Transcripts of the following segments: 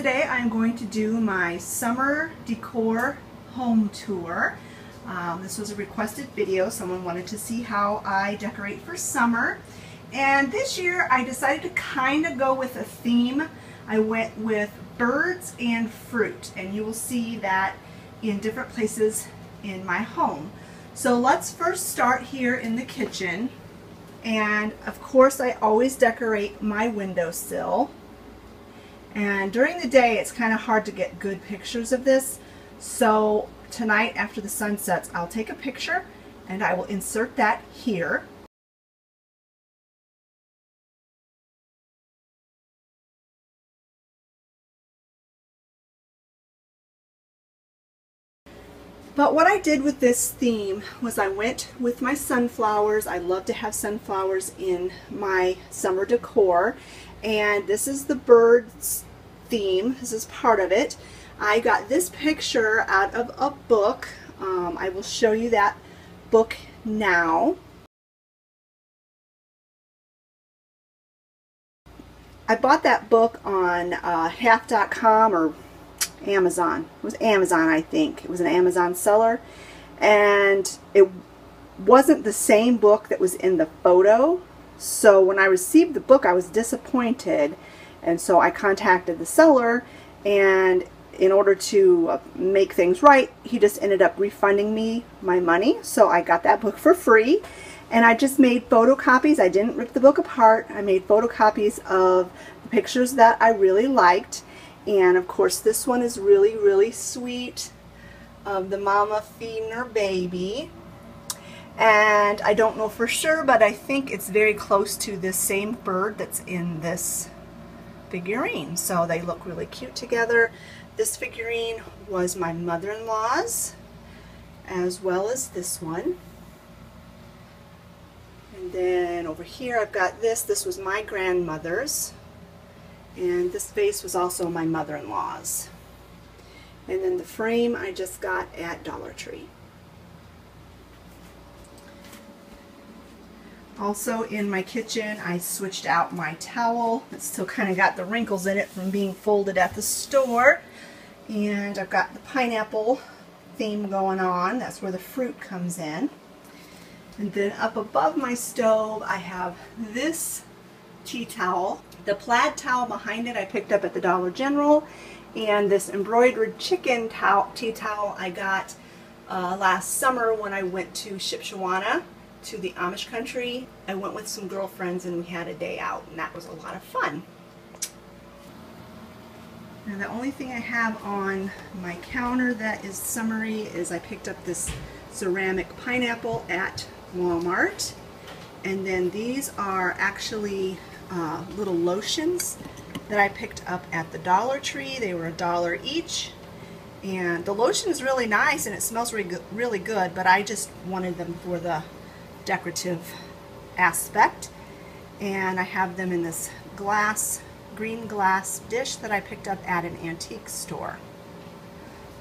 today I'm going to do my summer decor home tour. This was a requested video. Someone wanted to see how I decorate for summer. And this year I decided to kind of go with a theme. I went with birds and fruit, and you will see that in different places in my home. So let's first start here in the kitchen. And of course I always decorate my windowsill. And during the day it's kind of hard to get good pictures of this. So tonight after the sun sets I'll take a picture and I will insert that here. But what I did with this theme was I went with my sunflowers. I love to have sunflowers in my summer decor. And this is the birds theme. This is part of it. I got this picture out of a book. I will show you that book now. I bought that book on half.com or Amazon. It was Amazon, I think. It was an Amazon seller, and it wasn't the same book that was in the photo. So when I received the book I was disappointed, and so I contacted the seller, and in order to make things right he just ended up refunding me my money. So I got that book for free, and I just made photocopies. I didn't rip the book apart. I made photocopies of the pictures that I really liked. And of course this one is really sweet, of the mama feeding her baby. And I don't know for sure, but I think it's very close to this same bird that's in this figurine. So they look really cute together. This figurine was my mother-in-law's, as well as this one. And then over here I've got this. This was my grandmother's. And this vase was also my mother-in-law's. And then the frame I just got at Dollar Tree. Also in my kitchen I switched out my towel. It's still kind of got the wrinkles in it from being folded at the store. And I've got the pineapple theme going on. That's where the fruit comes in. And then up above my stove I have this tea towel. The plaid towel behind it I picked up at the Dollar General, and this embroidered chicken tea towel I got last summer when I went to Shipshewana, to the Amish country. I went with some girlfriends and we had a day out, and that was a lot of fun. Now the only thing I have on my counter that is summery is I picked up this ceramic pineapple at Walmart, and then these are actually little lotions that I picked up at the Dollar Tree. They were $1 each, and the lotion is really nice and it smells really good, but I just wanted them for the decorative aspect. And I have them in this green glass dish that I picked up at an antique store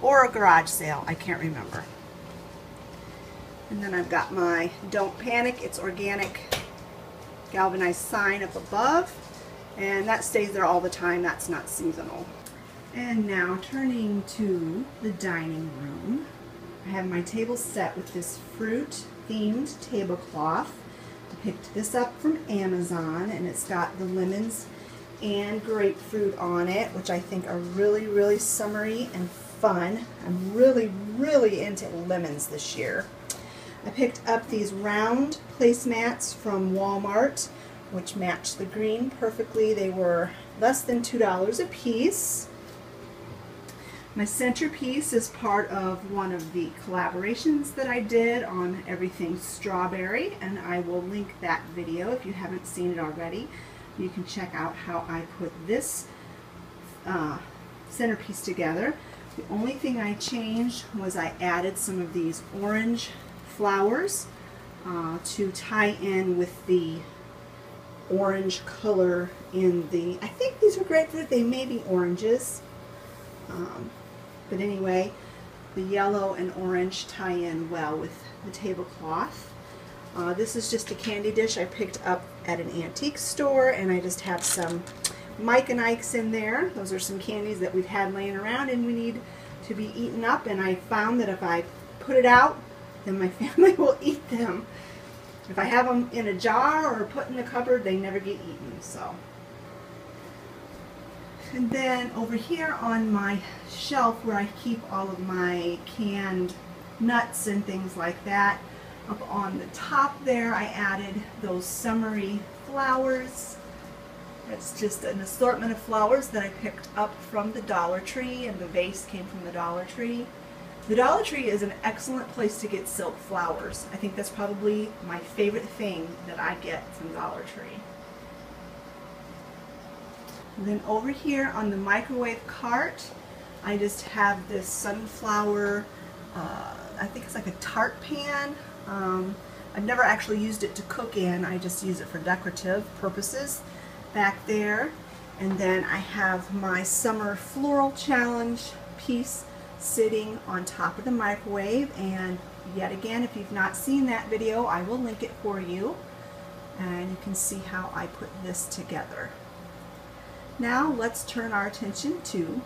or a garage sale, I can't remember. And then I've got my Don't Panic, It's Organic galvanized sign up above, and that stays there all the time. That's not seasonal. And now turning to the dining room, I have my table set with this fruit themed tablecloth. I picked this up from Amazon, and it's got the lemons and grapefruit on it, which I think are really summery and fun. I'm really into lemons this year. I picked up these round placemats from Walmart, which match the green perfectly. They were less than $2 a piece. My centerpiece is part of one of the collaborations that I did on everything strawberry, and I will link that video if you haven't seen it already. You can check out how I put this centerpiece together. The only thing I changed was I added some of these orange flowers to tie in with the orange color in the, I think these are grapefruit, they may be oranges, but anyway, the yellow and orange tie in well with the tablecloth. This is just a candy dish I picked up at an antique store, and I just have some Mike and Ike's in there. Those are some candies that we've had laying around and we need to be eaten up, and I found that if I put it out, then my family will eat them. If I have them in a jar or put in the cupboard, they never get eaten. So. And then over here on my shelf where I keep all of my canned nuts and things like that, up on the top there I added those summery flowers. It's just an assortment of flowers that I picked up from the Dollar Tree, and the vase came from the Dollar Tree. The Dollar Tree is an excellent place to get silk flowers. I think that's probably my favorite thing that I get from Dollar Tree. And then over here on the microwave cart, I just have this sunflower, I think it's like a tart pan. I've never actually used it to cook in, I just use it for decorative purposes back there. And then I have my Summer Floral Challenge piece sitting on top of the microwave, and yet again, if you've not seen that video, I will link it for you, and you can see how I put this together. Now let's turn our attention to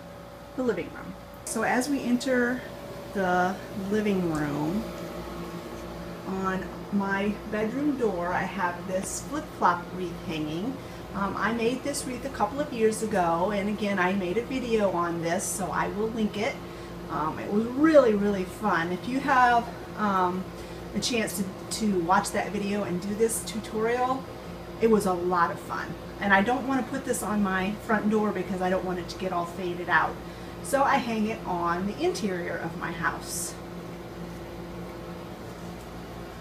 the living room. So as we enter the living room, on my bedroom door I have this flip-flop wreath hanging. I made this wreath a couple of years ago, and again I made a video on this, so I will link it. It was really fun. If you have a chance to watch that video and do this tutorial, it was a lot of fun. And I don't want to put this on my front door because I don't want it to get all faded out. So I hang it on the interior of my house.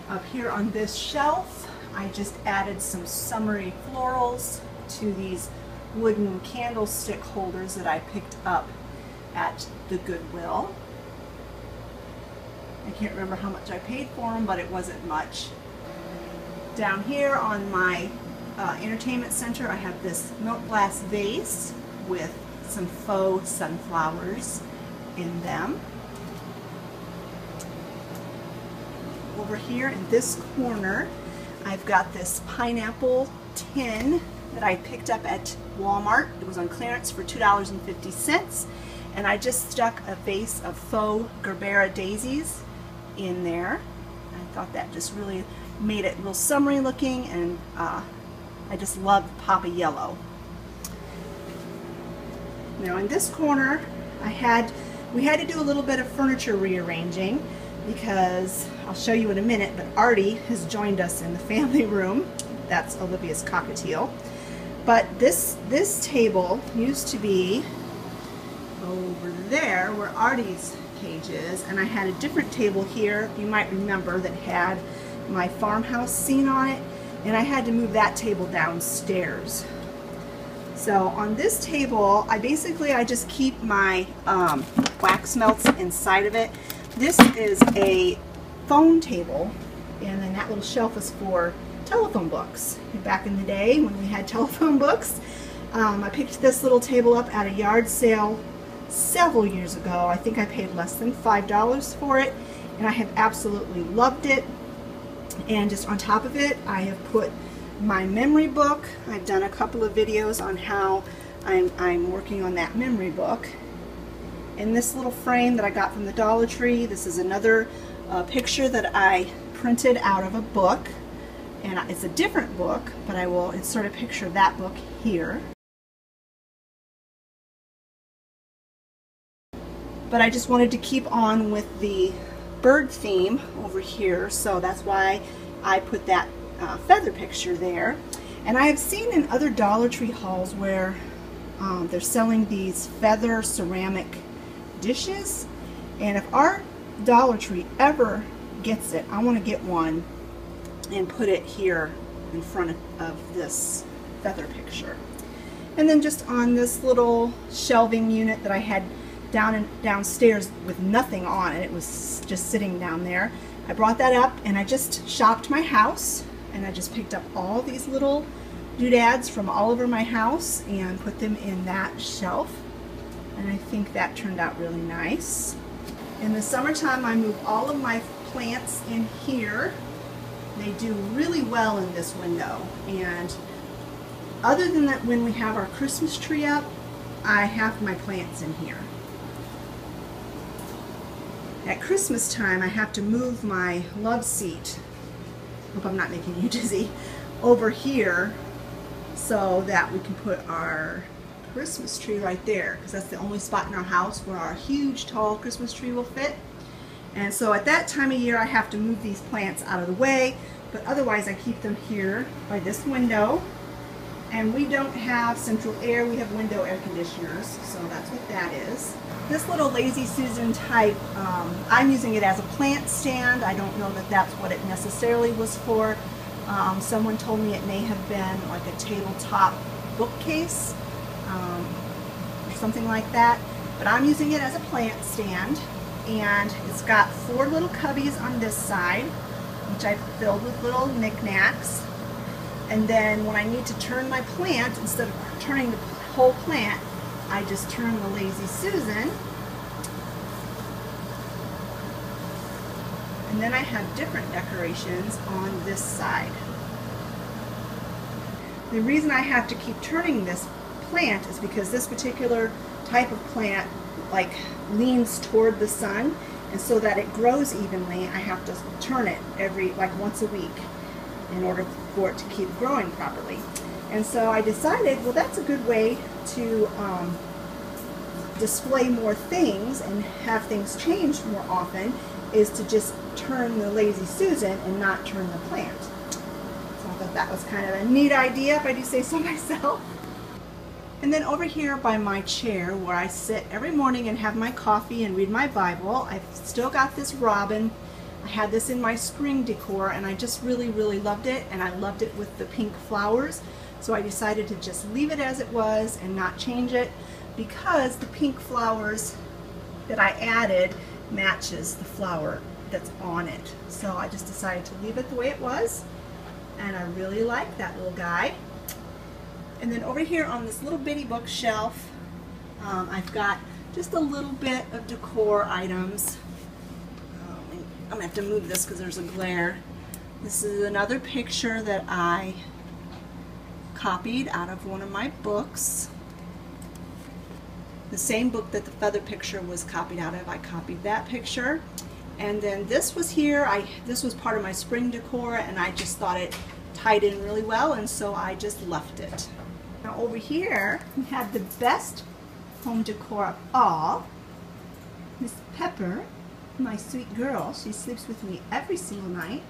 Up here on this shelf, I just added some summery florals to these wooden candlestick holders that I picked up at the Goodwill. I can't remember how much I paid for them, but it wasn't much. Down here on my entertainment center, I have this milk glass vase with some faux sunflowers in them. Over here in this corner, I've got this pineapple tin that I picked up at Walmart. It was on clearance for $2.50, and I just stuck a vase of faux Gerbera daisies in there. I thought that just really made it real summery looking, and I just love pop of yellow. Now in this corner, we had to do a little bit of furniture rearranging because I'll show you in a minute, but Artie has joined us in the family room. That's Olivia's cockatiel. But this table used to be over there where Artie's cage is, and I had a different table here, you might remember, that had my farmhouse scene on it, and I had to move that table downstairs. So on this table, I just keep my wax melts inside of it. This is a phone table, and then that little shelf is for telephone books. Back in the day when we had telephone books, I picked this little table up at a yard sale several years ago. I think I paid less than $5 for it, and I have absolutely loved it. And just on top of it, I have put my memory book. I've done a couple of videos on how I'm working on that memory book. In this little frame that I got from the Dollar Tree, this is another picture that I printed out of a book, and it's a different book, but I will insert a picture of that book here. But I just wanted to keep on with the bird theme over here, so that's why I put that feather picture there. And I have seen in other Dollar Tree hauls where they're selling these feather ceramic dishes, and if our Dollar Tree ever gets it, I want to get one and put it here in front of this feather picture. And then just on this little shelving unit that I had downstairs with nothing on it, it was just sitting down there, I brought that up and I just shopped my house, and I just picked up all these little doodads from all over my house and put them in that shelf, and I think that turned out really nice. In the summertime, I move all of my plants in here. They do really well in this window, and other than that, when we have our Christmas tree up, I have my plants in here. At Christmas time, I have to move my love seat, hope I'm not making you dizzy, over here so that we can put our Christmas tree right there, because that's the only spot in our house where our huge tall Christmas tree will fit. And so at that time of year I have to move these plants out of the way, but otherwise I keep them here by this window. And we don't have central air, we have window air conditioners, so that's what that is. This little Lazy Susan type, I'm using it as a plant stand. I don't know that that's what it necessarily was for. Someone told me it may have been like a tabletop bookcase or something like that, but I'm using it as a plant stand. And it's got 4 little cubbies on this side, which I've filled with little knickknacks. And then when I need to turn my plant, instead of turning the whole plant, I just turn the Lazy Susan. And then I have different decorations on this side. The reason I have to keep turning this plant is because this particular type of plant like leans toward the sun, and so that it grows evenly, I have to turn it like once a week in order for it to keep growing properly. And so I decided, well, that's a good way to display more things and have things changed more often, is to just turn the Lazy Susan and not turn the plant. So I thought that was kind of a neat idea, if I do say so myself. And then over here by my chair where I sit every morning and have my coffee and read my Bible, I've still got this robin. I had this in my spring decor and I just really loved it, and I loved it with the pink flowers. So I decided to just leave it as it was and not change it, because the pink flowers that I added matches the flower that's on it. So I just decided to leave it the way it was, and I really like that little guy. And then over here on this little bitty bookshelf, I've got just a little bit of decor items. I'm going to have to move this because there's a glare. This is another picture that I copied out of one of my books. The same book that the feather picture was copied out of, I copied that picture. And then this was here. This was part of my spring decor, and I just thought it tied in really well, and so I just left it. Now over here, we have the best home decor of all. Miss Pepper, my sweet girl, she sleeps with me every single night,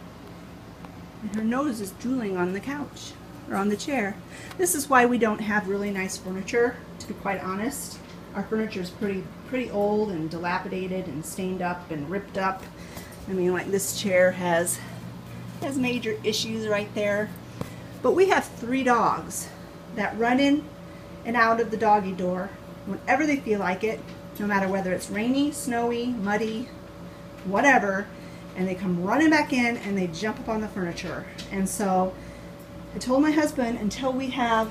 and her nose is drooling on the couch, or on the chair. This is why we don't have really nice furniture, to be quite honest. Our furniture is pretty old and dilapidated and stained up and ripped up. I mean, like this chair has major issues right there. But we have 3 dogs that run in and out of the doggy door whenever they feel like it, no matter whether it's rainy, snowy, muddy, whatever, and they come running back in and they jump up on the furniture. And so I told my husband, until we have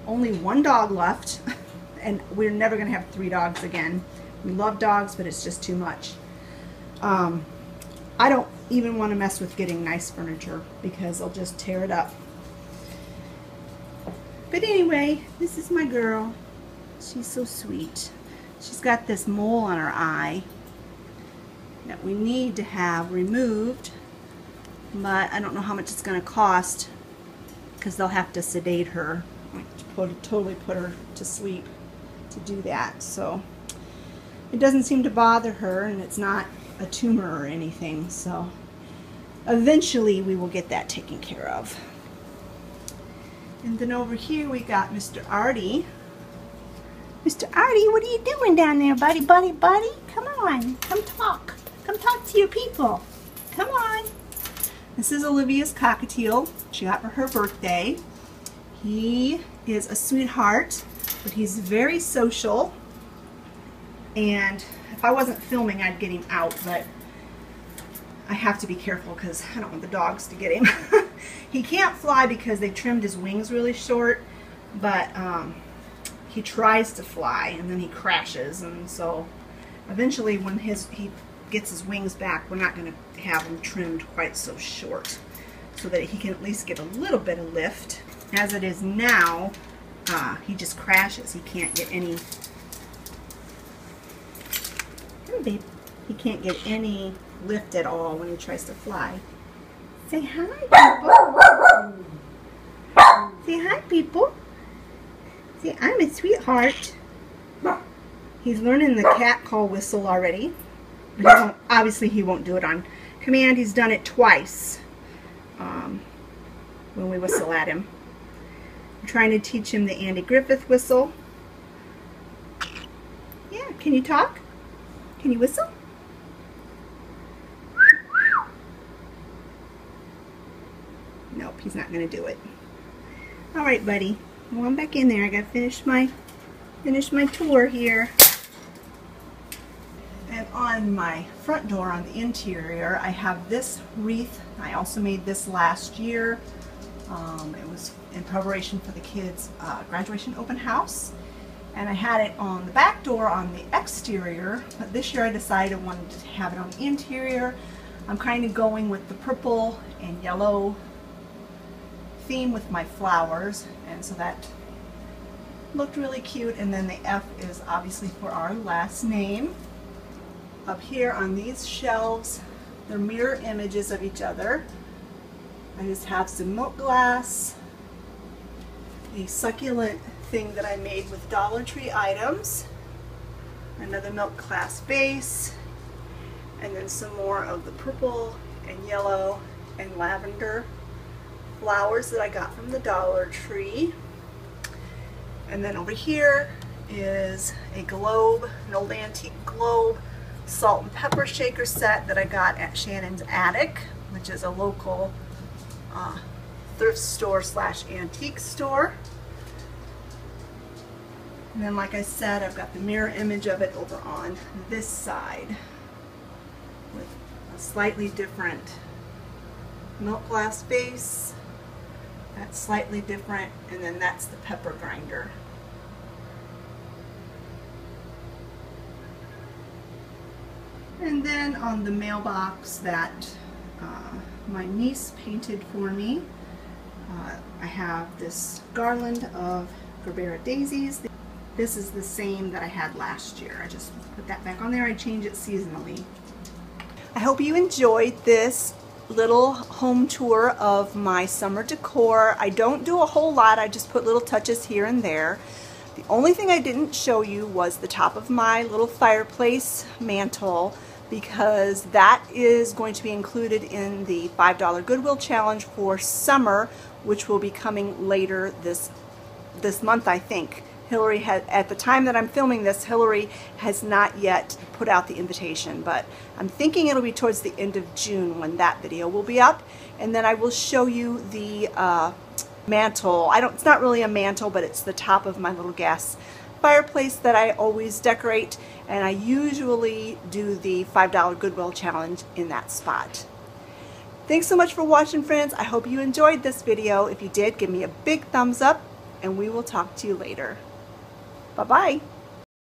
only 1 dog left, and we're never going to have 3 dogs again. We love dogs, but it's just too much. I don't even want to mess with getting nice furniture because they'll just tear it up. But anyway, this is my girl. She's so sweet. She's got this mole on her eye that we need to have removed, but I don't know how much it's going to cost because they'll have to sedate her, totally put her to sleep to do that. So it doesn't seem to bother her, and it's not a tumor or anything, so eventually we will get that taken care of. And then over here we got Mr. Artie. Mr. Artie, what are you doing down there, buddy? Come on, come talk to your people. Come on. This is Olivia's cockatiel she got for her birthday. He is a sweetheart, but he's very social, and if I wasn't filming I'd get him out, but I have to be careful because I don't want the dogs to get him. He can't fly because they trimmed his wings really short, but he tries to fly and then he crashes, and so eventually when he gets his wings back, we're not going to have him trimmed quite so short, so that he can at least get a little bit of lift. As it is now, he just crashes. He can't get any, come babe, he can't get any lift at all when he tries to fly. Say hi, people. Say hi, people. Say, I'm a sweetheart. He's learning the cat call whistle already. But obviously he won't do it on command. He's done it twice when we whistle at him. I'm trying to teach him the Andy Griffith whistle. Yeah, can you talk? Can you whistle? Nope, he's not going to do it. All right, buddy. Well, I'm back in there. I got to finish my tour here. And on my front door, on the interior, I have this wreath. I also made this last year. It was in preparation for the kids' graduation open house. And I had it on the back door on the exterior, but this year I decided I wanted to have it on the interior. I'm kind of going with the purple and yellow theme with my flowers, and so that looked really cute. And then the F is obviously for our last name. Up here on these shelves, they're mirror images of each other. I just have some milk glass, a succulent thing that I made with Dollar Tree items, another milk glass vase, and then some more of the purple and yellow and lavender flowers that I got from the Dollar Tree. And then over here is a globe, an old antique globe, salt and pepper shaker set that I got at Shannon's Attic, which is a local thrift store slash antique store. And then, like I said, I've got the mirror image of it over on this side with a slightly different milk glass vase. That's slightly different, and then that's the pepper grinder. And then on the mailbox that my niece painted for me, I have this garland of Gerbera daisies. This is the same that I had last year. I just put that back on there. I change it seasonally. I hope you enjoyed this little home tour of my summer decor. I don't do a whole lot. I just put little touches here and there. The only thing I didn't show you was the top of my little fireplace mantle, because that is going to be included in the $5 Goodwill Challenge for summer, which will be coming later this month, I think. Hillary had, at the time that I'm filming this, Hillary has not yet put out the invitation, but I'm thinking it'll be towards the end of June when that video will be up. And then I will show you the mantle. It's not really a mantle, but it's the top of my little gas fireplace that I always decorate, and I usually do the $5 Goodwill Challenge in that spot. Thanks so much for watching, friends. I hope you enjoyed this video. If you did, give me a big thumbs up, and we will talk to you later. Bye-bye.